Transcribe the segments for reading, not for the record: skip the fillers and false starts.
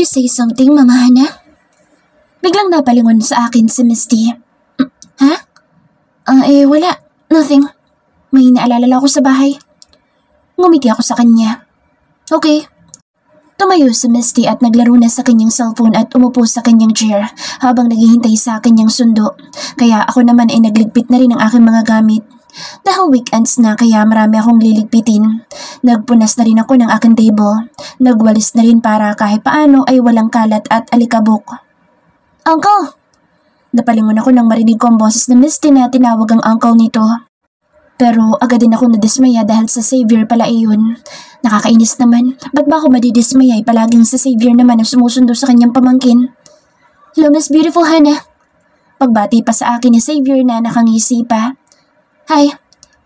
you say something, Mama Hana? Biglang napalingon sa akin si Misty. Ha? Wala. Nothing. May naalala lang ako sa bahay. Ngumiti ako sa kanya. Okay. Tumayo si Misty at naglaro na sa kanyang cellphone at umupo sa kanyang chair habang naghihintay sa kanyang sundo. Kaya ako naman ay nagligpit na rin ang aking mga gamit. Dahil weekends na kaya marami akong liligpitin. Nagpunas na rin ako ng aking table. Nagwalis na rin para kahit paano ay walang kalat at alikabok. Uncle! Napalingon ako nang marinig ko ang boses ng Misty na tinawag ang uncle nito. Pero agad din ako nadismaya dahil sa Xavier pala iyon. Nakakainis naman. Ba't ba ako madidismaya palaging sa Xavier naman ang sumusundo sa kanyang pamangkin? Hello, Miss Beautiful Hana. Pagbati pa sa akin ni Xavier na nakangisi pa. Hi.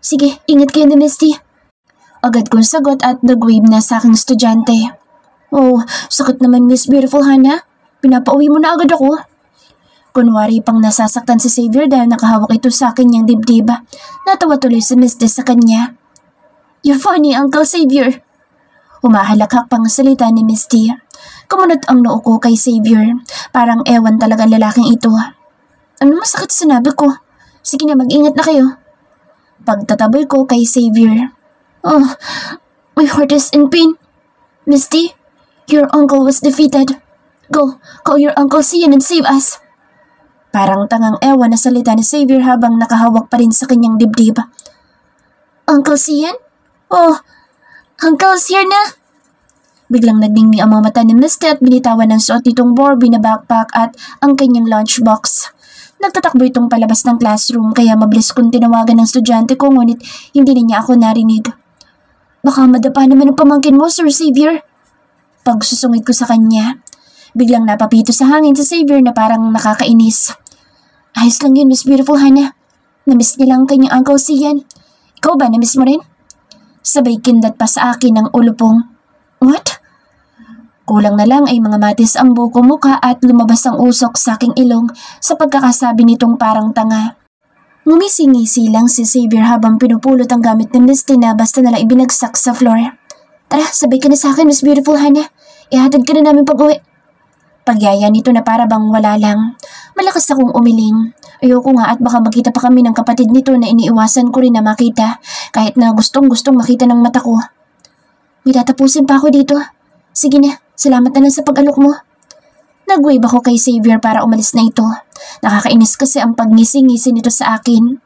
Sige, ingat kayo ni Misty. Agad kong sagot at nag-wave na sa aking estudyante. Oh, sakit naman Miss Beautiful Hana. Pinapauwi mo na agad ako. Kunwari pang nasasaktan si Xavier dahil nakahawak ito sa akin niyang dibdib. Natawa tuloy si Misty sa kanya. You're funny, Uncle Xavier. Humahalakhak pang salita ni Misty. Kumunot ang noo ko kay Xavier. Parang ewan talaga ang lalaking ito. Ano masakit sinabi ko? Sige na, mag-ingat na kayo. Pagtataboy ko kay Xavier. Oh, my heart is in pain. Misty, your uncle was defeated. Go, call your Uncle Sian and save us. Parang tangang ewan na salita ni Xavier habang nakahawak pa rin sa kanyang dibdib. Uncle Sian? Oh, Uncle's here na. Biglang nagdingning ang mga mata ni Misty at binitawan ng suot nitong Barbie na backpack at ang kanyang lunchbox. Nagtatakbo itong palabas ng classroom kaya mabilis kong tinawagan ng estudyante ko ngunit hindi na niya ako narinig. Baka madapa naman ang pamangkin mo, Sir Xavier. Pagsusungit ko sa kanya, biglang napapito sa hangin si Xavier na parang nakakainis. Ayos lang yun, Miss Beautiful Hana. Namiss niya lang kanyang Uncle Sian. Ikaw ba, namiss mo rin? Sabay kindat pa sa akin ng ulupong. What? Kulang na lang ay mga matis ang buko mukha at lumabas ang usok sa aking ilong sa pagkakasabi nitong parang tanga. Ngumisi-ngisi lang si Xavier habang pinupulot ang gamit ng Misty na basta nalang ibinagsak sa floor. Tara, sabay ka na sa akin, Miss Beautiful Hana. Ihatid ka na namin pag-uwi. Pagyaya nito na para bang wala lang. Malakas akong umiling. Ayoko nga at baka makita pa kami ng kapatid nito na iniiwasan ko rin na makita kahit na gustong-gustong makita ng mata ko. May tatapusin pa ako dito. Sige na, salamat na lang sa pag-alok mo. Nag-wave ako kay Xavier para umalis na ito. Nakakainis kasi ang pagngisi-ngisi nito sa akin.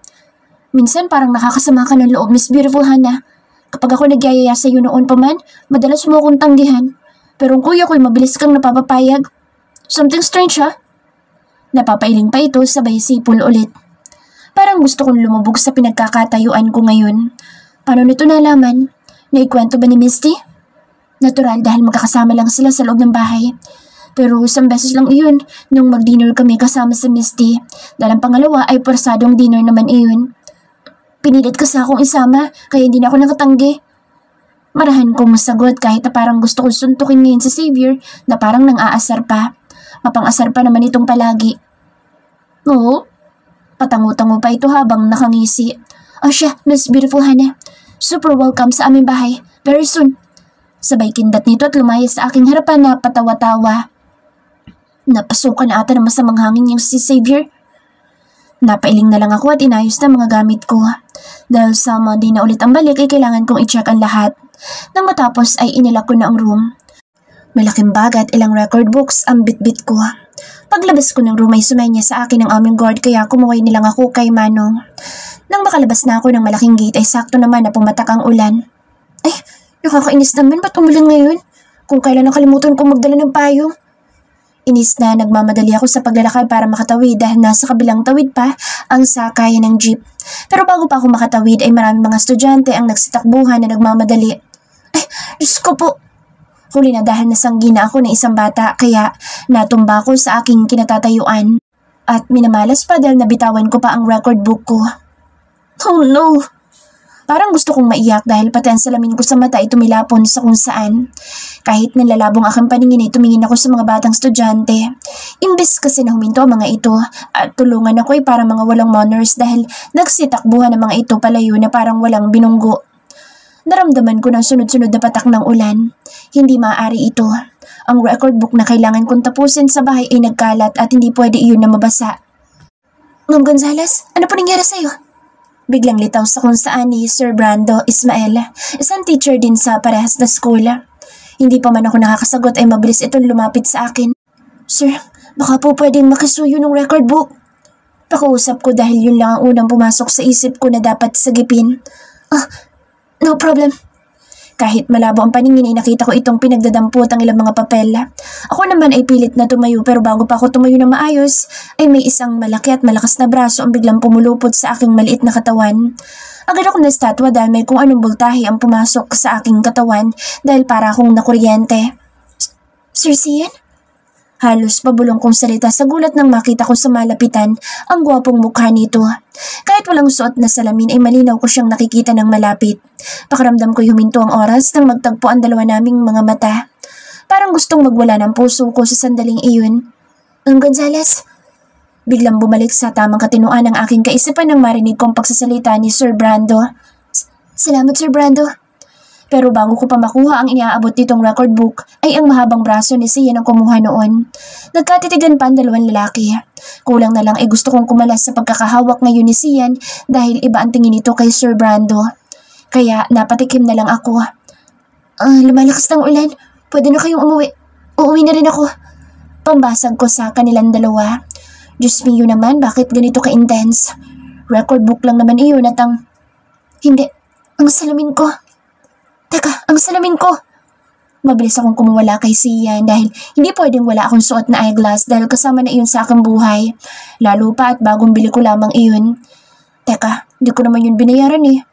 Minsan parang nakakasama ka ng loob, Miss Beautiful Hana. Kapag ako nagyayaya sa iyo noon pa man, madalas mo akong tanggihan. Pero ang kuya ko'y mabilis kang napapapayag. Something strange ha? Napapailing pa ito sabay sipol ulit. Parang gusto kong lumubog sa pinagkakatayuan ko ngayon. Paano nito nalaman? Naikwento ba ni Misty? Natural dahil magkakasama lang sila sa loob ng bahay. Pero isang beses lang iyon nung mag-dinner kami kasama sa Misty. Dahil ang pangalawa ay porsadong dinner naman iyon. Pinilit kasi akong isama kaya hindi na ako nakatanggi. Marahan kong masagot kahit na parang gusto kong suntukin ngayon si Xavier na parang nang-aasar pa. Mapang-asar pa naman itong palagi. Oo? Patango-tango pa ito habang nakangisi. Oh siya, Miss Beautiful Hana. Super welcome sa aming bahay. Very soon. Sabay kindat nito at lumayas sa aking harapan na patawa-tawa. Napasukan na ata ng masamang hangin yung si Xavier. Napailing na lang ako at inayos na mga gamit ko. Dahil sa Monday na ulit ang balik ay kailangan kong i-check ang lahat. Nang matapos ay inilak ko na ang room. Malaking bag at ilang record books ang bitbit ko. Paglabas ko ng room ay sumenya sa akin ang aming guard kaya kumuhay nilang ako kay Manong. Nang makalabas na ako ng malaking gate ay sakto naman na pumatak ang ulan. Nakakainis naman, ba't umulan ngayon? Kung kailan nakalimutan kong magdala ng payong. Inis na nagmamadali ako sa paglalakad para makatawid dahil nasa kabilang tawid pa ang sakayan ng jeep. Pero bago pa ako makatawid ay maraming mga estudyante ang nagsitakbuhan na nagmamadali. Diyos ko po! Huli na dahil nasanggi na ako ng isang bata kaya natumba ko sa aking kinatatayuan. At minamalas pa dahil nabitawan ko pa ang record book ko. Oh no! Parang gusto kong maiyak dahil pati ang salamin ko sa mata ay tumilapon sa kung saan. Kahit nalalabong aking paningin ay tumingin ako sa mga batang estudyante. Imbes kasi na huminto ang mga ito at tulungan ako ay parang mga walang manners dahil nagsitakbuhan ang mga ito palayo na parang walang binunggo. Naramdaman ko ng sunod-sunod na patak ng ulan. Hindi maaari ito. Ang record book na kailangan kong tapusin sa bahay ay nagkalat at hindi pwede iyon na mabasa. Ma'am Gonzales, ano po nangyari sa'yo? Biglang litaw sa kung saan ni Sir Brando Ismael, isang teacher din sa parehas na school. Hindi pa man ako nakakasagot ay mabilis itong lumapit sa akin. Sir, baka po pwedeng makisuyo ng record book. Pakiusap ko dahil yun lang ang unang pumasok sa isip ko na dapat sagipin. No problem. Kahit malabo ang paningin ay nakita ko itong pinagdadampot ang ilang mga papel. Ako naman ay pilit na tumayo pero bago pa ako tumayo na maayos ay may isang malaki at malakas na braso ang biglang pumulupot sa aking maliit na katawan. Agad akong nastatwa dahil may kung anong bultahe ang pumasok sa aking katawan dahil para akong nakuryente. Sir Sian? Halos pabulong kong salita sa gulat nang makita ko sa malapitan ang gwapong mukha nito. Kahit walang suot na salamin ay malinaw ko siyang nakikita ng malapit. Pakiramdam ko'y huminto ang oras nang magtagpo ang dalawa naming mga mata. Parang gustong magwala ng puso ko sa sandaling iyon. Ang Gonzales? Biglang bumalik sa tamang katinoan ang aking kaisipan nang marinig kong pagsasalita ni Sir Brando. Salamat Sir Brando. Pero bago ko pa makuha ang iniaabot nitong record book, ay ang mahabang braso ni Sian ang kumuha noon. Nagkatitigan pa ang dalawang lalaki. Kulang na lang ay gusto kong kumalas sa pagkakahawak ngayon ni Sian dahil iba ang tingin nito kay Sir Brando. Kaya napatikim na lang ako. Lumalakas ng ulan. Pwede na kayong umuwi. Uuwi na rin ako. Pambasag ko sa kanilang dalawa. Diyos mio naman, bakit ganito ka-intense? Record book lang naman iyon at ang... Hindi, ang salamin ko. Teka, ang salamin ko! Mabilis akong kumuwala kay Sian dahil hindi pwedeng wala akong suot na eyeglass dahil kasama na iyon sa aking buhay. Lalo pa at bagong bili ko lamang iyon. Teka, hindi ko naman yun binayaran eh.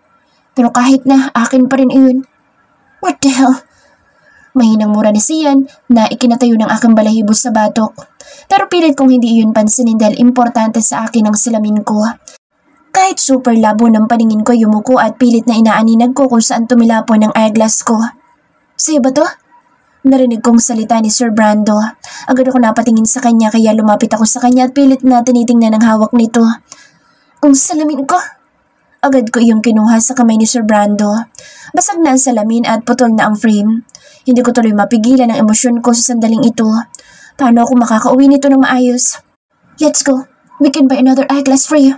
Pero kahit na, akin pa rin iyon. What the hell? Mahinang mura ni Sian na ikinatayo ng aking balahibo sa batok. Pero pilit kong hindi iyon pansinin dahil importante sa akin ang salamin ko. Kahit super labo ng paningin ko yumuko at pilit na inaaninag ko kung saan tumilapon ang eyeglass ko. Sa'yo ba to? Narinig kong salita ni Sir Brando. Agad ako napatingin sa kanya kaya lumapit ako sa kanya at pilit na tinitingnan ang hawak nito. Ang salamin ko? Agad ko iyong kinuha sa kamay ni Sir Brando. Basag na ang salamin at putol na ang frame. Hindi ko tuloy mapigilan ang emosyon ko sa sandaling ito. Paano ako makakauwi nito ng maayos? Let's go. We can buy another eyeglass for you.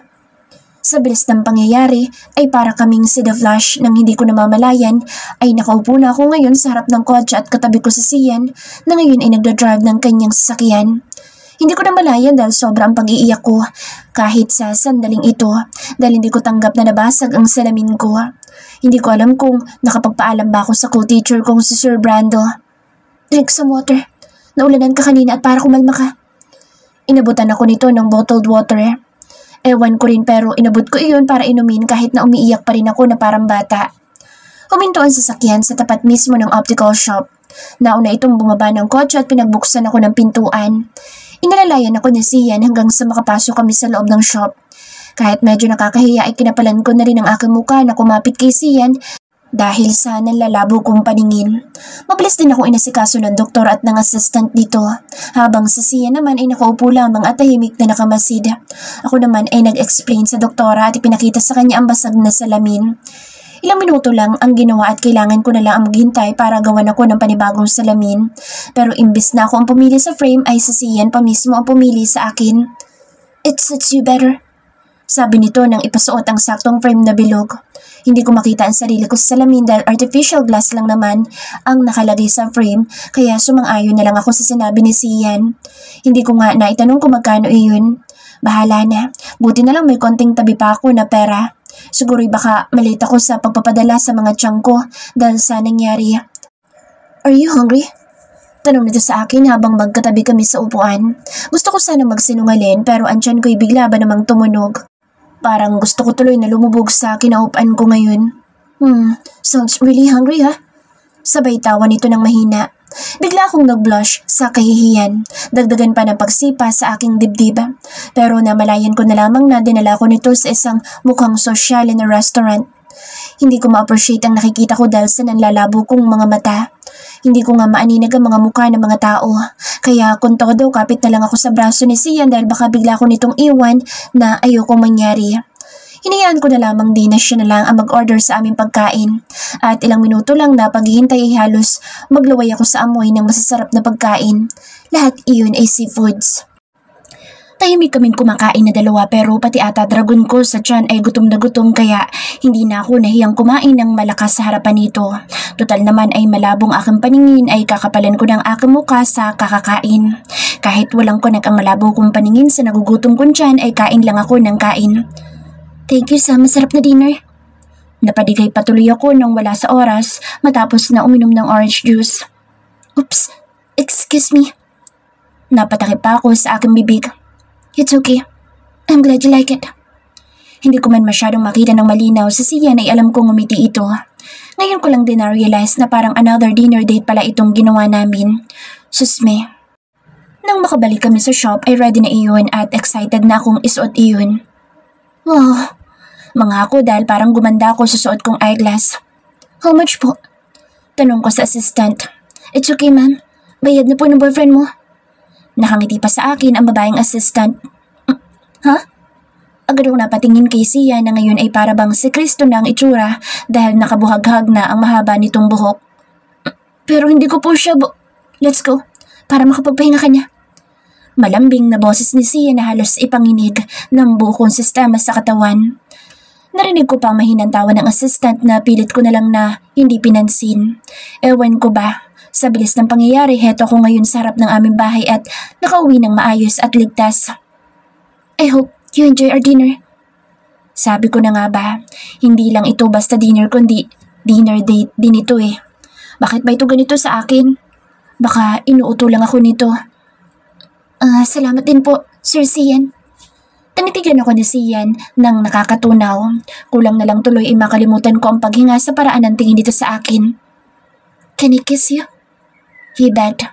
Sa bilis ng pangyayari ay para kaming Sid of Flash nang hindi ko namamalayan ay nakaupo na ako ngayon sa harap ng kotse at katabi ko si Sian na ngayon ay nagdadrive ng kanyang sasakyan. Hindi ko namalayan dahil sobrang pag-iiyak ko kahit sa sandaling ito dahil hindi ko tanggap na nabasag ang salamin ko. Hindi ko alam kung nakapagpaalam ba ako sa co-teacher kong si Sir Brando. Drink some water. Naulanan ka kanina at para kumalma ka. Inabutan ako nito ng bottled water. Ewan ko rin pero inabot ko iyon para inumin kahit na umiiyak pa rin ako na parang bata. Huminto ang sasakyan sa tapat mismo ng optical shop. Nauna itong bumaba ng kotse at pinagbuksan ako ng pintuan. Inalalayan ako ni Sian hanggang sa makapasok kami sa loob ng shop. Kahit medyo nakakahiya ay kinapalan ko na rin ang aking mukha na kumapit kay Sian dahil sa nalalabo kong paningin. Mabilis din akong inasikaso ng doktor at ng assistant nito. Habang sa Sian naman ay nakaupo lamang at tahimik na nakamasid. Ako naman ay nag-explain sa doktora at ipinakita sa kanya ang basag na salamin. Ilang minuto lang ang ginawa at kailangan ko na lang ang maghintay para gawan ako ng panibagong salamin. Pero imbis na ako ang pumili sa frame ay si Sian pa mismo ang pumili sa akin. It suits you better. Sabi nito nang ipasuot ang saktong frame na bilog. Hindi ko makita ang sarili ko sa salamin dahil artificial glass lang naman ang nakalagay sa frame kaya sumang-ayon na lang ako sa sinabi ni Sian. Hindi ko nga naitanong kung magkano iyon. Bahala na. Buti na lang may konting tabi pa ako na pera. Siguro'y baka malate ako sa pagpapadala sa mga tiyang ko dahil sa nangyari. Are you hungry? Tanong nito sa akin habang magkatabi kami sa upuan. Gusto ko sana magsinungaling pero ang tiyan ko'y bigla ba namang tumunog. Parang gusto ko tuloy na lumubog sa kinaupan ko ngayon. Sounds really hungry ha? Sabay tawa nito ng mahina. Bigla akong nag-blush sa kahihiyan. Dagdagan pa ng pagsipa sa aking dibdib. Pero namalayan ko na lamang na dinala ko nito sa isang mukhang sosyal na restaurant. Hindi ko ma-appreciate ang nakikita ko dahil sa nanlalabo kong mga mata. Hindi ko nga maaninag ang mga mukha ng mga tao. Kaya kung todo, kapit na lang ako sa braso ni Sian dahil baka bigla ko nitong iwan na ayokong mangyari. Hinayaan ko na lamang din na siya na lang ang mag-order sa aming pagkain. At ilang minuto lang na paghihintay ay halos maglaway ako sa amoy ng masasarap na pagkain. Lahat iyon ay seafoods. Tahimik kaming kumakain na dalawa pero pati ata dragon ko sa tiyan ay gutom na gutom kaya hindi na ako nahiyang kumain ng malakas sa harapan nito. Total naman ay malabong aking paningin ay kakapalan ko ng aking muka sa kakakain. Kahit walang connect ang malabo kong paningin sa nagugutom kong tiyan ay kain lang ako ng kain. Thank you sa masarap na dinner. Napadigay patuloy ako nang wala sa oras matapos na uminom ng orange juice. Oops, excuse me. Napatakip pa ako sa aking bibig. It's okay. I'm glad you like it. Hindi ko man masyadong makita ng malinaw sa Sian ay alam kong ngumiti ito. Ngayon ko lang din na-realize na parang another dinner date pala itong ginawa namin. Susme. Nang makabalik kami sa shop ay ready na iyon at excited na akong isuot iyon. Wow. Mga ako dahil parang gumanda ako sa suot kong eyeglass. How much po? Tanong ko sa assistant. It's okay ma'am. Bayad na po ng boyfriend mo. Nakangiti pa sa akin ang babaeng assistant. Ha? Agad ako napatingin kay Sia na ngayon ay para bang si Kristo na ang itsura dahil nakabuhaghag na ang mahaba nitong buhok. Pero hindi ko po siya Let's go, para makapagpahinga ka niya. Malambing na boses ni Sia na halos ipanginig ng buo kong sistema sa katawan. Narinig ko pa ang mahinang tawa ng assistant na pilit ko na lang na hindi pinansin. Ewan ko ba? Sa bilis ng pangyayari, heto ko ngayon sa harap ng aming bahay at nakauwi ng maayos at ligtas. I hope you enjoy our dinner. Sabi ko na nga ba, hindi lang ito basta dinner kundi dinner date din ito eh. Bakit ba ito ganito sa akin? Baka inuuto lang ako nito. Salamat din po, Sir Sian. Tanitigan ako ni Sian nang nakakatunaw. Kulang na lang tuloy ay makalimutan ko ang paghinga sa paraan ng tingin dito sa akin. Can I kiss you? He begged.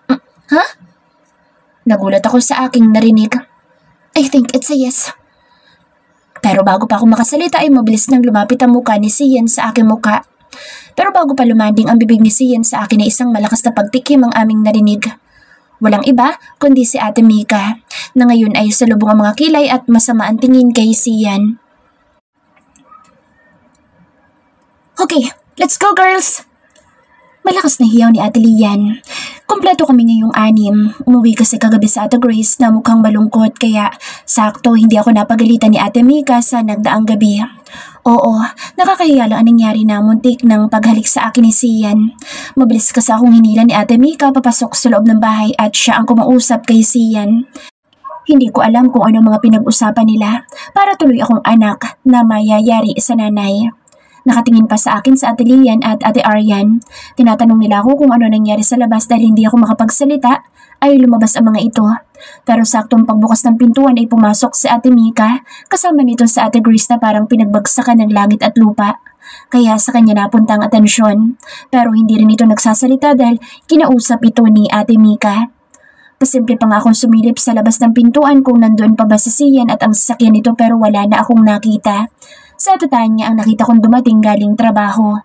Huh? Nagulat ako sa aking narinig. I think it's a yes. Pero bago pa ako makasalita ay mabilis nang lumapit ang muka ni Sian sa aking muka. Pero bago pa lumanding ang bibig ni Sian sa akin ay isang malakas na pagtikim ang aming narinig. Walang iba kundi si Ate Mika na ngayon ay salubong ang mga kilay at masama ang tingin kay Sian. Okay, let's go girls! Malakas na hiyaw ni Ate Lian. Kompleto kami ngayong 6. Umuwi kasi kagabi sa Ate Grace na mukhang malungkot kaya sakto hindi ako napagalitan ni Ate Mika sa nagdaang gabi. Oo, nakakahiya lang ang nangyari na muntik ng paghalik sa akin ni Sian. Mabilis kasi akong hinila ni Ate Mika papasok sa loob ng bahay at siya ang kumausap kay Sian. Hindi ko alam kung ano mga pinag-usapan nila para tuloy akong anak na mayayari sa nanay. Nakatingin pa sa akin sa Ate Lian at Ate Aryan. Tinatanong nila ako kung ano nangyari sa labas dahil hindi ako makapagsalita ay lumabas ang mga ito. Pero saktong pagbukas ng pintuan ay pumasok si Ate Mika kasama nito sa Ate Grace na parang pinagbagsakan ng langit at lupa. Kaya sa kanya napunta ang atensyon. Pero hindi rin ito nagsasalita dahil kinausap ito ni Ate Mika. Pasimple pa nga akong sumilip sa labas ng pintuan kung nandoon pa ba si Sian at ang sasakyan nito pero wala na akong nakita. Sa tataan niya ang nakita kong dumating galing trabaho.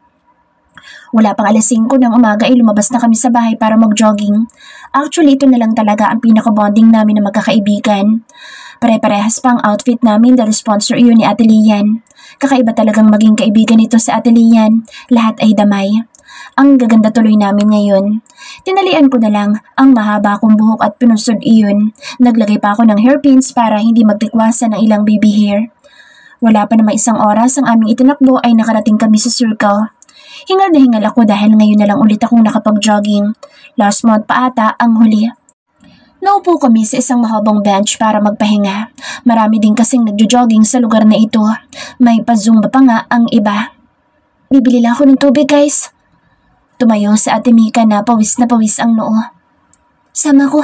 Wala pang 5:00 ng umaga ay lumabas na kami sa bahay para mag-jogging. Actually ito na lang talaga ang pinaka-bonding namin na magkakaibigan. Pare-parehas pa ang outfit namin dahil sponsor iyon ni Ate Lian. Kakaiba talagang maging kaibigan ito sa Ate Lian. Lahat ay damay. Ang gaganda tuloy namin ngayon. Tinalian ko na lang ang mahaba kong buhok at pinusod iyon. Naglagay pa ako ng hairpins para hindi magtikwasan ng ilang baby hair. Wala pa naman 1 oras ang aming itinakbo ay nakarating kami sa circle. Hingal na hingal ako dahil ngayon na lang ulit akong nakapag-jogging. Last month pa ata ang huli. Naupo kami sa isang mahabang bench para magpahinga. Marami din kasing nagjo-jogging sa lugar na ito. May pa-zumba pa nga ang iba. Bibili lang ako ng tubig guys. Tumayo sa Ate Mika na pawis ang noo. Sama ko.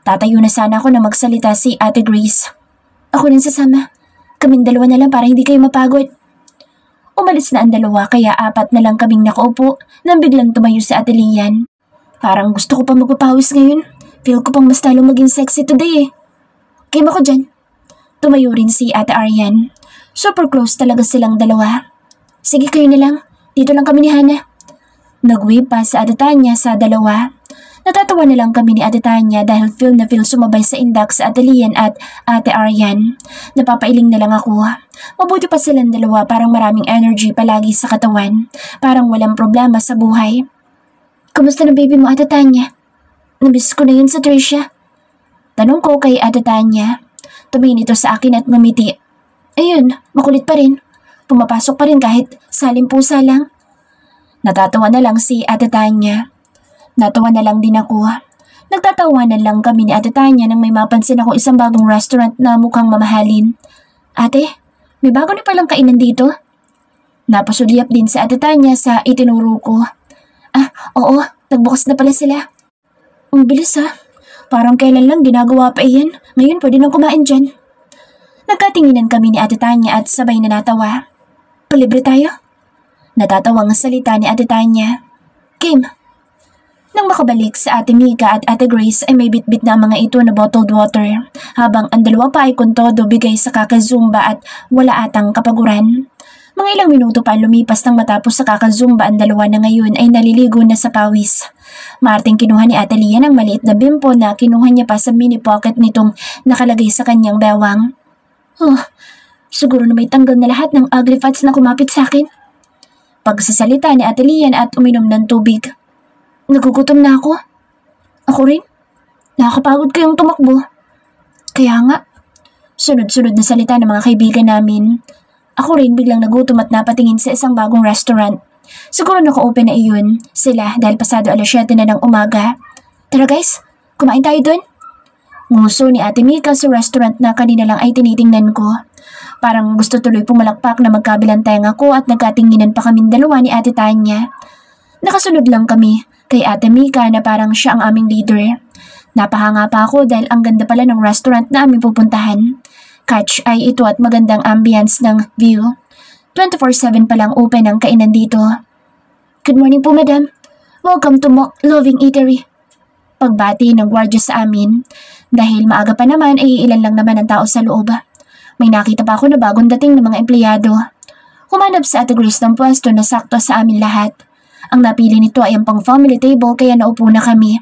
Tatayo na sana ako na magsalita si Ate Grace. Ako rin sasama. Kaming dalawa na lang para hindi kayo mapagod. Umalis na ang dalawa kaya 4 na lang kaming nakaupo nang biglang tumayo si Ate Lian. Parang gusto ko pa magpapawis ngayon. Feel ko pang mas talong maging sexy today eh. Game ako dyan. Tumayo rin si Ate Aryan. Super close talaga silang dalawa. Sige kayo na lang. Dito lang kami ni Hana. Nag-wave pa sa Ate Tanya sa dalawa. Natatawa na lang kami ni Ate Tanya dahil feel na feel sumabay sa indak sa Ate Lian at Ate Aryan. Napapailing na lang ako. Mabuti pa silang dalawa, parang maraming energy palagi sa katawan. Parang walang problema sa buhay. Kumusta na baby mo, Ate Tanya? Namiss ko na yun sa Tricia. Tanong ko kay Ate Tanya. Tumingin ito sa akin at ngumiti. Ayun, makulit pa rin. Pumapasok pa rin kahit salim-pusa lang. Natatawa na lang si Ate Tanya. Natawa na lang din ako. Nagtatawanan lang kami ni Ate Tanya nang may mapansin ako isang bagong restaurant na mukhang mamahalin. Ate, may bago na palang kainan dito? Napasulyap din si Ate Tanya sa itinuro ko. Ah, oo, nagbukas na pala sila. Ang bilis ha. Parang kailan lang ginagawa pa iyan. Ngayon pwede nang kumain dyan. Nagkatinginan kami ni Ate Tanya at sabay na natawa. Palibre tayo? Natatawang salita ni Ate Tanya. Game. Nang makabalik sa Ate Mika at Ate Grace ay may bitbit na mga ito na bottled water, habang ang dalawa pa ay kuntodo bigay sa kakazumba at wala atang kapaguran. Mga ilang minuto pa lumipas nang matapos sa kakazumba, ang dalawa na ngayon ay naliligo na sa pawis. Maarting kinuha ni Ate Lian ang maliit na bimpo na kinuha niya pa sa mini pocket nitong nakalagay sa kanyang bewang. Siguro na may tanggal na lahat ng ugly fats na kumapit sa akin. Pagsasalita ni Ate Lian at uminom ng tubig. Nagugutom na ako. Ako rin. Nakakapagod kayong tumakbo. Kaya nga. Sunod-sunod na salita ng mga kaibigan namin. Ako rin biglang nagutom at napatingin sa isang bagong restaurant. Siguro naka-open na iyon sila dahil pasado 7:00 na ng umaga. Tara guys, kumain tayo dun. Nguso ni Ate Mika sa restaurant na kanina lang ay tinitingnan ko. Parang gusto tuloy pumalakpak na magkabilang tenga ko at nagkatinginan pa kaming dalawa ni Ate Tanya. Nakasunod lang kami kay Ate Mika na parang siya ang aming leader. Napahanga pa ako dahil ang ganda pala ng restaurant na aming pupuntahan. Catch eye ito at magandang ambience ng view. 24/7 palang open ang kainan dito. Good morning po, madam. Welcome to Loving Eatery. Pagbati ng gwardiya sa amin. Dahil maaga pa naman ay ilan lang naman ang tao sa loob. May nakita pa ako na bagong dating ng mga empleyado. Humanap sa Ate Grace ng pwesto na sakto sa amin lahat. Ang napili nito ay ang pang family table kaya naupo na kami.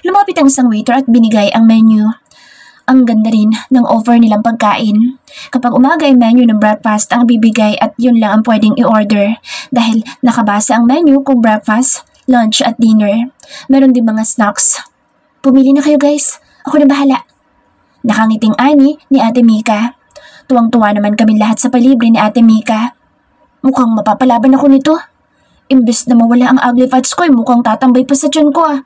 Lumapit ang isang waiter at binigay ang menu. Ang ganda rin ng offer nilang pagkain. Kapag umaga ay menu ng breakfast ang bibigay at yun lang ang pwedeng i-order dahil nakabasa ang menu kung breakfast, lunch at dinner. Meron din mga snacks. Pumili na kayo guys. Ako na bahala. Nakangiting ani ni Ate Mika. Tuwang-tuwa naman kami lahat sa palibre ni Ate Mika. Mukhang mapapalaban ako nito. Imbes na mawala ang ugly fats ko ay mukhang tatambay pa sa tiyan ko ah.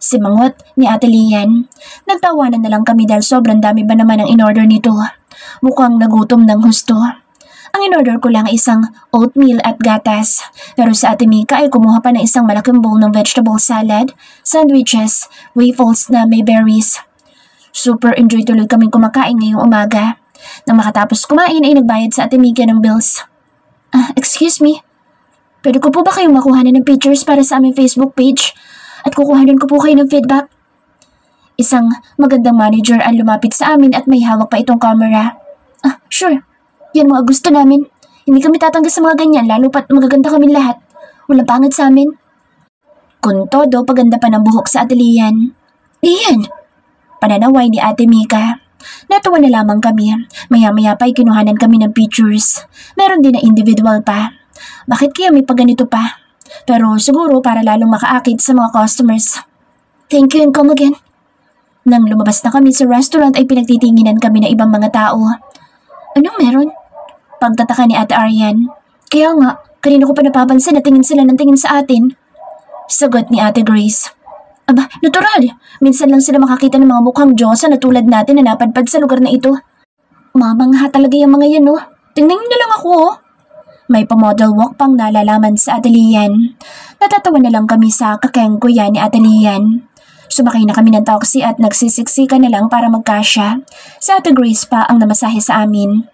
Simangot ni Ate Lian. Nagtawanan na lang kami dahil sobrang dami ba naman ang in-order nito. Mukhang nagutom ng husto. Ang in-order ko lang ay isang oatmeal at gatas. Pero sa Ate Mika ay kumuha pa ng isang malaking bowl ng vegetable salad, sandwiches, waffles na may berries. Super enjoy tuloy kaming kumakain ngayong umaga. Nang makatapos kumain ay nagbayad sa Ate Mika ng bills. Excuse me. Pwede ko po ba kayong makuhanan ng pictures para sa aming Facebook page? At kukuhanan ko po kayo ng feedback. Isang magandang manager ang lumapit sa amin at may hawak pa itong camera. Sure. Yan mga gusto namin. Hindi kami tatanggal sa mga ganyan lalo pat magaganda kami lahat. Walang pangit sa amin. Kung todo, paganda pa ng buhok sa Ate Lian. Iyan! Pananaway ni Ate Mika. Natuwa na lamang kami. Maya-maya pa ay kinuhanan kami ng pictures. Meron din na individual pa. Bakit kaya may paganito pa? Pero siguro para lalong makaakit sa mga customers. Thank you and come again. Nang lumabas na kami sa restaurant ay pinagtitinginan kami ng ibang mga tao. Anong meron? Pagtataka ni Ate Aryan. Kaya nga, kanina ko pa napapansin na tingin sila ng tingin sa atin. Sagot ni Ate Grace. Aba, natural. Minsan lang sila makakita ng mga mukhang Diyosa na tulad natin na napadpad sa lugar na ito. Mamangha talaga yung mga yan, no? Tingnan niyo na lang ako, oh. May pa-model walk pang nalalaman sa Ate Lian. Natatawa na lang kami sa kakengkuya ni Ate Lian. Sumakay na kami ng taxi at nagsisiksika na lang para magkasya. Sa Ate Grace pa ang namasahe sa amin.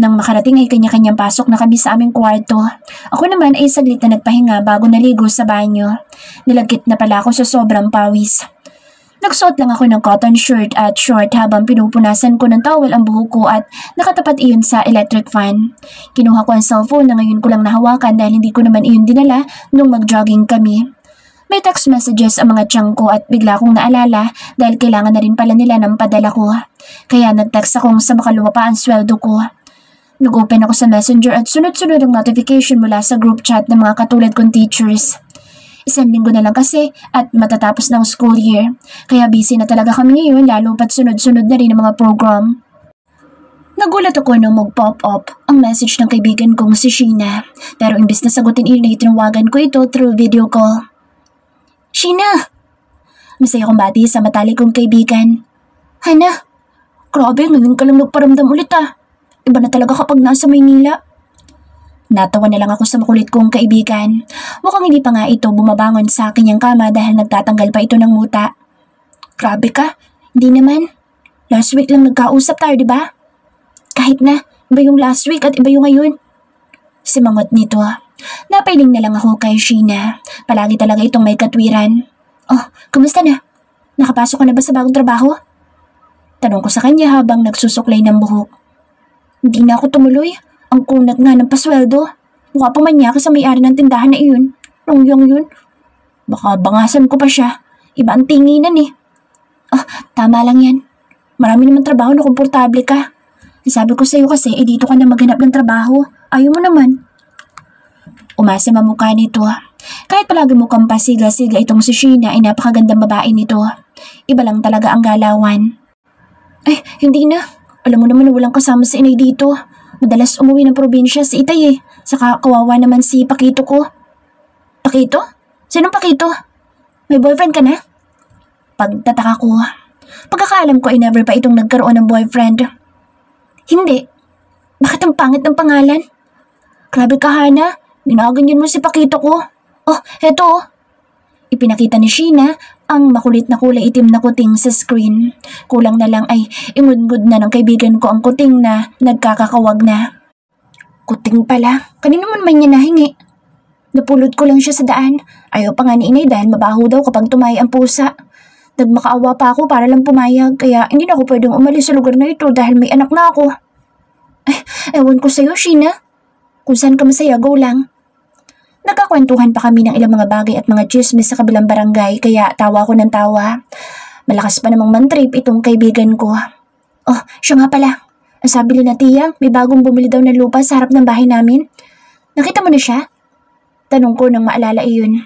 Nang makarating ay kanya-kanyang pasok na kami sa aming kwarto. Ako naman ay saglit na nagpahinga bago naligo sa banyo. Nilagkit na pala ako sa sobrang pawis. Nagsuot lang ako ng cotton shirt at short habang pinupunasan ko ng towel ang buhok ko at nakatapat iyon sa electric fan. Kinuha ko ang cellphone na ngayon ko lang nahawakan dahil hindi ko naman iyon dinala nung mag-jogging kami. May text messages ang mga tiyang ko at bigla kong naalala dahil kailangan na rin pala nila ng padala ko. Kaya nag-text akong sa makaluwa pa ang sweldo ko. Nag-open ako sa messenger at sunod-sunod ang notification mula sa group chat ng mga katulad kong teachers. Isang linggo na lang kasi at matatapos ng school year. Kaya busy na talaga kami ngayon lalo pat sunod-sunod na rin ang mga program. Nagulat ako nung mag-pop up ang message ng kaibigan kong si Sheena. Pero imbis na sagutin inay, tinawagan ko ito through video call. Sheena! Masaya kong bati sa matalik kong kaibigan. Hana, grabe ngayon ka lang nagparamdam ulit ah. Iba na talaga kapag nasa Maynila. Natawa na lang ako sa makulit kong kaibigan. Mukhang hindi pa nga ito bumabangon sa kanyang kama dahil nagtatanggal pa ito ng muta. Grabe ka, hindi naman. Last week lang nagkausap tayo, di ba? Kahit na, iba yung last week at iba yung ngayon. Simangot nito. Napailing na lang ako kay Sheena. Palagi talaga itong may katwiran. Oh, kumusta na? Nakapasok ka na ba sa bagong trabaho? Tanong ko sa kanya habang nagsusuklay ng buhok. Hindi na ako tumuloy. Ang kunat nga ng pasweldo. Mukha pa man niya ka sa may-ari ng tindahan na iyon. Rongyong yun. Baka bangasan ko pa siya. Iba ang tinginan eh. Ah, tama lang yan. Marami naman trabaho na komportable ka. Sabi ko sa'yo kasi, dito ka na maghanap ng trabaho. Ayaw mo naman. Umasa mamukha nito. Kahit palagi mukhang pasiga-siga itong si Sheena ay napakagandang babae nito. Iba lang talaga ang galawan. Ay, hindi na. Alam mo naman na walang kasama si inay dito. Madalas umuwi ng probinsya si Itay eh. Saka kawawa naman si Pakito ko. Pakito? Sinong Pakito? May boyfriend ka na? Pagtataka ko. Pagkakaalam ko ay never pa itong nagkaroon ng boyfriend. Hindi. Bakit ang pangit ng pangalan? Grabe ka, Hana. Ginaganyan mo si Pakito ko. Oh, eto oh. Ipinakita ni Sheena ang makulit na kulay itim na kuting sa screen. Kulang na lang ay imudgod na ng kaibigan ko ang kuting na nagkakakawag na. Kuting pala. Kanino man niya nahingi? Napulot ko lang siya sa daan. Ayaw pa nga ni inay dahil mabaho daw kapag tumay ang pusa. Nagmakaawa pa ako para lang pumayag kaya hindi na ako pwedeng umalis sa lugar na ito dahil may anak na ako. Ay, ewan ko sa'yo, Sheena. Kung saan ka masaya, go lang. Nagkakwentuhan pa kami ng ilang mga bagay at mga chismis sa kabilang barangay kaya tawa ko ng tawa. Malakas pa namang mantrip itong kaibigan ko. Oh, siya nga pala. Ang sabi na Tia, may bagong bumili daw ng lupa sa harap ng bahay namin. Nakita mo na siya? Tanong ko nang maalala iyon.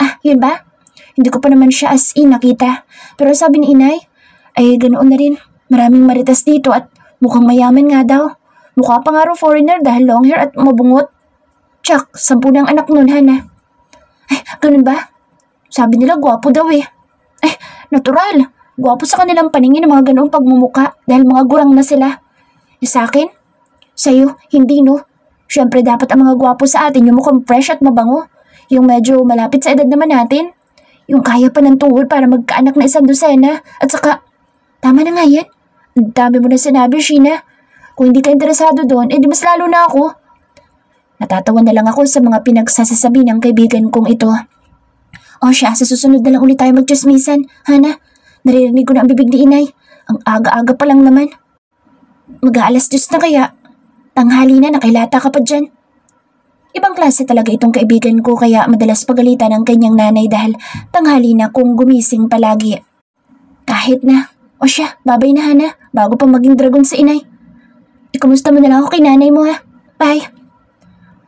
Ah, yun ba? Hindi ko pa naman siya as in nakita. Pero sabi ni inay, ay ganoon na rin. Maraming maritas dito at mukhang mayaman nga daw. Mukha pa nga raw foreigner dahil long hair at mabungot. Tsak, 10 ng anak nun, Hana. Ay, ganun ba? Sabi nila gwapo daw eh. Ay, natural. Gwapo sa kanilang paningin ng mga ganoong pagmumuka dahil mga gurang na sila. E sa akin? Sa'yo, hindi no. Siyempre dapat ang mga gwapo sa atin yung mukhang fresh at mabango. Yung medyo malapit sa edad naman natin. Yung kaya pa ng tuhod para magkaanak na 1 dosena. At saka, tama na nga yan. Ang dami mo na sinabi, Sheena. Kung hindi ka interesado doon, edi mas lalo na ako. Natatawa na lang ako sa mga pinagsasasabi ng kaibigan kong ito. O siya, sa susunod na lang ulit tayo magchismisan. Hana, naririnig ko na ang bibig ni inay. Ang aga-aga pa lang naman. Mag-aalas 2 na kaya. Tanghali na, nakailata ka pa dyan. Ibang klase talaga itong kaibigan ko kaya madalas pagalitan ng kanyang nanay dahil tanghali na kung gumising palagi. Kahit na. O siya, babay na Hana, bago pa maging dragon sa inay. Ikamusta mo na lang ako kay nanay mo ha. Bye.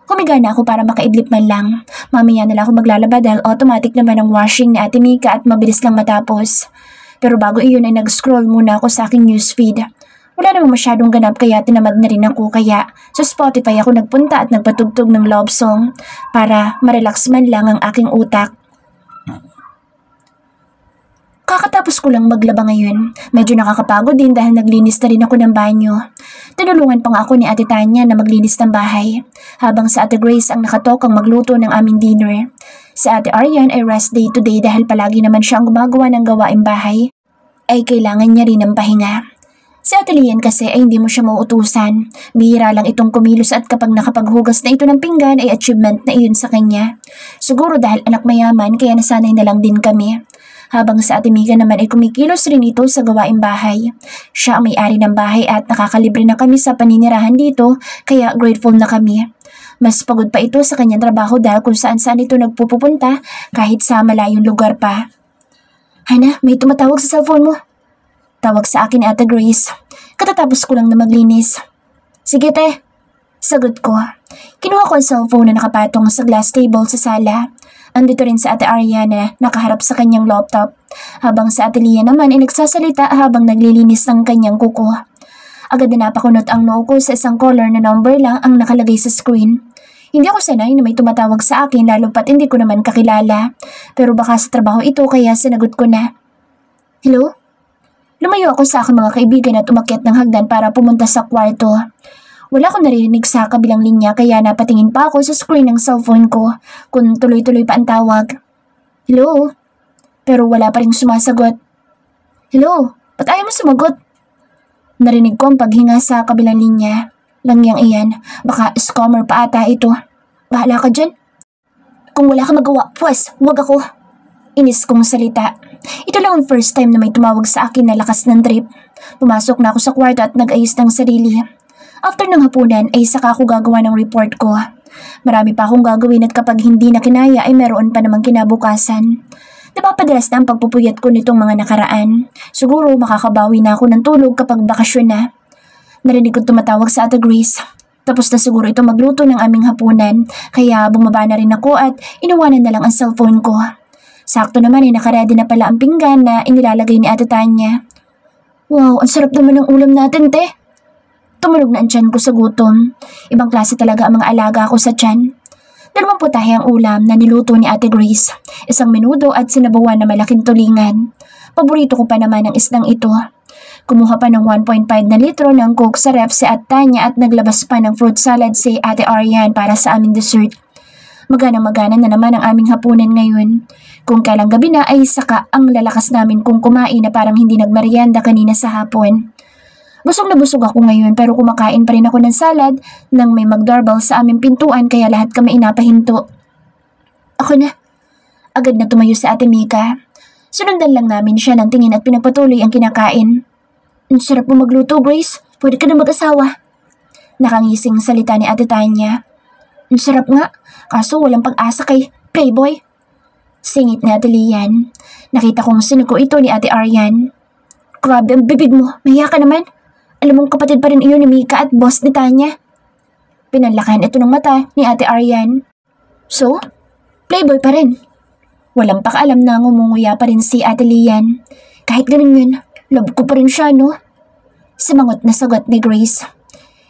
Humiga na ako para makaidlip man lang. Mamaya na lang ako maglalaba dahil automatic naman ang washing ni Ate Mika at mabilis lang matapos. Pero bago iyon ay nag-scroll muna ako sa aking newsfeed. Wala namang masyadong ganap kaya tinamad na rin ako kaya sa Spotify ako nagpunta at nagpatugtog ng love song para marelax man lang ang aking utak. Kakatapos ko lang maglaba ngayon. Medyo nakakapagod din dahil naglinis na rin ako ng banyo. Tinulungan pa nga ako ni Ate Tanya na maglinis ng bahay. Habang sa Ate Grace ang nakatokang magluto ng aming dinner. Si Ate Arian ay rest day today dahil palagi naman siya ang gumagawa ng gawaing bahay. Ay kailangan niya rin ng pahinga. Si Ate Lian kasi ay hindi mo siya mauutusan. Bihira lang itong kumilos at kapag nakapaghugas na ito ng pinggan ay achievement na iyon sa kanya. Siguro dahil anak mayaman kaya nasanay na lang din kami. Habang sa Ate Mika naman ay kumikilos rin ito sa gawaing bahay. Siya ang may-ari ng bahay at nakakalibre na kami sa paninirahan dito kaya grateful na kami. Mas pagod pa ito sa kanyang trabaho dahil kung saan-saan ito nagpupunta kahit sa malayong lugar pa. Hana, may tumatawag sa cellphone mo. Tawag sa akin ni Ate Grace. Katatapos ko lang na maglinis. Sige te, sagot ko. Kinuha ko ang cellphone na nakapatong sa glass table sa sala. Andito rin sa Ate Ariana, nakaharap sa kanyang laptop. Habang sa Ate Lia naman ay nagsasalita habang naglilinis ng kanyang kuko. Agad na napakunot ang noo ko sa isang caller na number lang ang nakalagay sa screen. Hindi ako sanay na may tumatawag sa akin lalo pat hindi ko naman kakilala. Pero baka sa trabaho ito kaya sinagot ko na. Hello? Lumayo ako sa aking mga kaibigan at umakyat ng hagdan para pumunta sa kwarto. Wala akong narinig sa kabilang linya kaya napatingin pa ako sa screen ng cellphone ko kung tuloy-tuloy pa ang tawag. Hello? Pero wala pa rin sumasagot. Hello? Ba't ayaw mo sumagot? Narinig ko ang paghinga sa kabilang linya. Langyang iyan, baka scammer pa ata ito. Bahala ka dyan. Kung wala ka magawa, pues, wag ako. Inis kong salita. Ito lang ang first time na may tumawag sa akin na lakas ng trip. Pumasok na ako sa kwarto at nag-ayos ng sarili. After ng hapunan ay saka ako gagawa ng report ko. Marami pa akong gagawin at kapag hindi na kinaya ay meron pa namang kinabukasan. Napapadalas na ang pagpupuyat ko nitong mga nakaraan. Siguro makakabawi na ako ng tulog kapag bakasyon na. Narinig ko tumatawag sa Ate Grace. Tapos na siguro ito magluto ng aming hapunan, kaya bumaba na rin ako at iniwanan na lang ang cellphone ko. Sakto naman ay nakaredy na pala ang pinggan na inilalagay ni Ate Tanya. Wow, ang sarap naman ng ulam natin, te. Tumunog na ang tiyan ko sa gutom. Ibang klase talaga ang mga alaga ko sa tiyan. 2 putahe ang ulam na niluto ni Ate Grace. Isang menudo at sinabawan na malaking tulingan. Paborito ko pa naman ang isdang ito. Kumuha pa ng 1.5 na litro ng Coke sa ref si Ate Tanya at naglabas pa ng fruit salad si Ate Ariane para sa aming dessert. Magana-magana na naman ang aming hapunan ngayon. Kung kailang gabi na ay saka ang lalakas namin kung kumain na parang hindi nagmerienda kanina sa hapon. Busog na busog ako ngayon pero kumakain pa rin ako ng salad nang may mag-doorbell sa aming pintuan kaya lahat kami inapahinto. Ako na. Agad na tumayo si Ate Mika. Sunundan lang namin siya ng tingin at pinagpatuloy ang kinakain. Ang sarap mo magluto, Grace. Pwede ka na mag-asawa. Nakangising salita ni Ate Tanya. Ang sarap nga, kaso walang pag-asa kay Playboy. Singit ni Ate Lian. Nakita kong sinuko ito ni Ate Ariane. Grabe ang bibig mo, mahiya ka naman. Alam mong kapatid pa rin iyon ni Mika at boss ni Tanya. Pinanlakan ito ng mata ni Ate Ariane. So, Playboy pa rin. Walang pakaalam na ngumunguya pa rin si Ate Lian. Kahit ganun yun, love ko pa rin siya, no? Simangot na sagot ni Grace.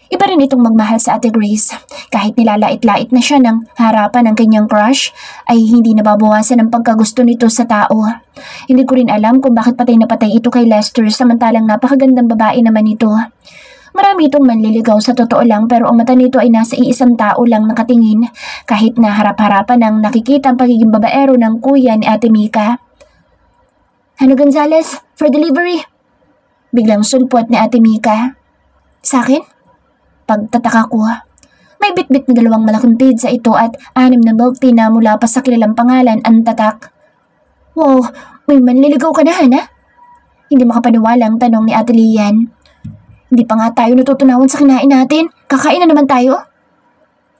Iba rin itong magmahal sa Ate Grace. Kahit nilalait-lait na siya ng harapan ng kanyang crush, ay hindi nababawasan ang pagkagusto nito sa tao. Hindi ko rin alam kung bakit patay na patay ito kay Lester samantalang napakagandang babae naman ito. Marami itong manliligaw sa totoo lang pero ang mata nito ay nasa iisang tao lang nakatingin kahit na harap-harapan ang nakikita ang pagiging babaero ng kuya ni Ate Mika. Ano Gonzales, for delivery? Biglang sulpot ni Ate Mika. Sa akin? Pagtataka ko. May bitbit na 2 malaking pizza ito at 6 na milk tea na mula pa sa kilalang pangalan ang tatak. Wow, may manliligaw ka na, Hana? Hindi makapaniwalang tanong ni Ate Lian. Hindi pa nga tayo natutunawan sa kinain natin. Kakain na naman tayo.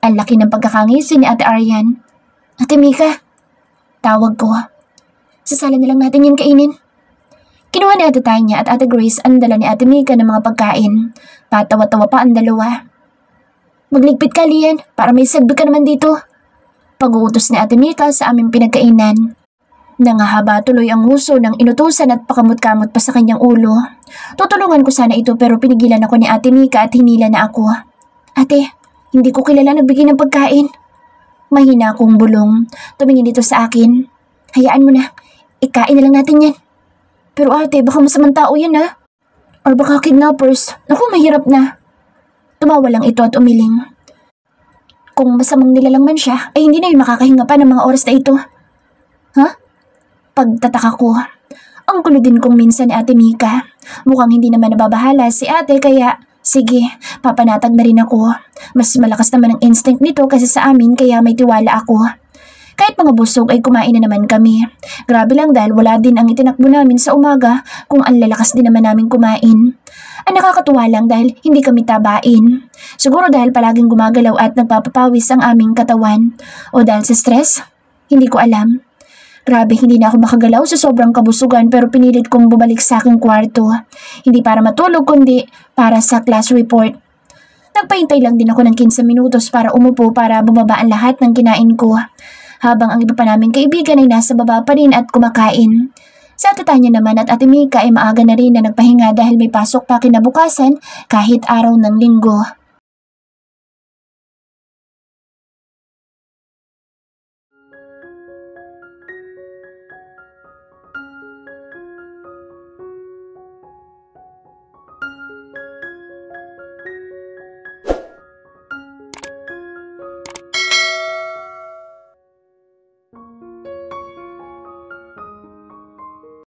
Ang laki ng pagkakangisi ni Ate Ariane. Ate Mika, tawag ko. Sasala na lang natin yan kainin. Kinuha ni Ate Tanya at Ate Grace ang dala ni Ate Mika ng mga pagkain. Patawa-tawa pa ang dalawa. Magligpit ka, Lian, para may sagbi ka naman dito. Pag-uutos ni Ate Mika sa aming pinagkainan. Nangahaba tuloy ang huso ng inutusan at pakamot-kamot pa sa kanyang ulo. Tutulungan ko sana ito pero pinigilan ako ni Ate Mika at hinila na ako. Ate, hindi ko kilala nagbigay ng pagkain. Mahina akong bulong. Tumingin dito sa akin. Hayaan mo na, ikain na lang natin yan. Pero ate, baka masamang tao yan ha? Or baka kidnappers. Naku, mahirap na. Tumawa lang ito at umiling. Kung masamang nilalang man siya, ay hindi na yun makakahinga pa ng mga oras na ito. Ha? Pagtataka ko. Ang gulo din kong minsan ni Ate Mika. Mukhang hindi naman nababahala si ate kaya sige, papanatag na rin ako. Mas malakas naman ang instinct nito kasi sa amin kaya may tiwala ako. Kahit mga busog ay kumain na naman kami. Grabe lang dahil wala din ang itinakbo namin sa umaga kung ang lalakas din naman namin kumain. Ang nakakatuwa lang dahil hindi kami tabain. Siguro dahil palaging gumagalaw at nagpapapawis ang aming katawan. O dahil sa stress? Hindi ko alam. Grabe, hindi na ako makagalaw sa sobrang kabusugan pero pinilit kong bumalik sa aking kwarto. Hindi para matulog kundi para sa class report. Nagpahintay lang din ako ng 15 minutos para umupo para bumaba ang lahat ng kinain ko. Habang ang iba pa naming kaibigan ay nasa baba pa rin at kumakain. Sa Tatanya naman at Ate Mika ay maaga na rin na nagpahinga dahil may pasok pa kinabukasan kahit araw ng linggo.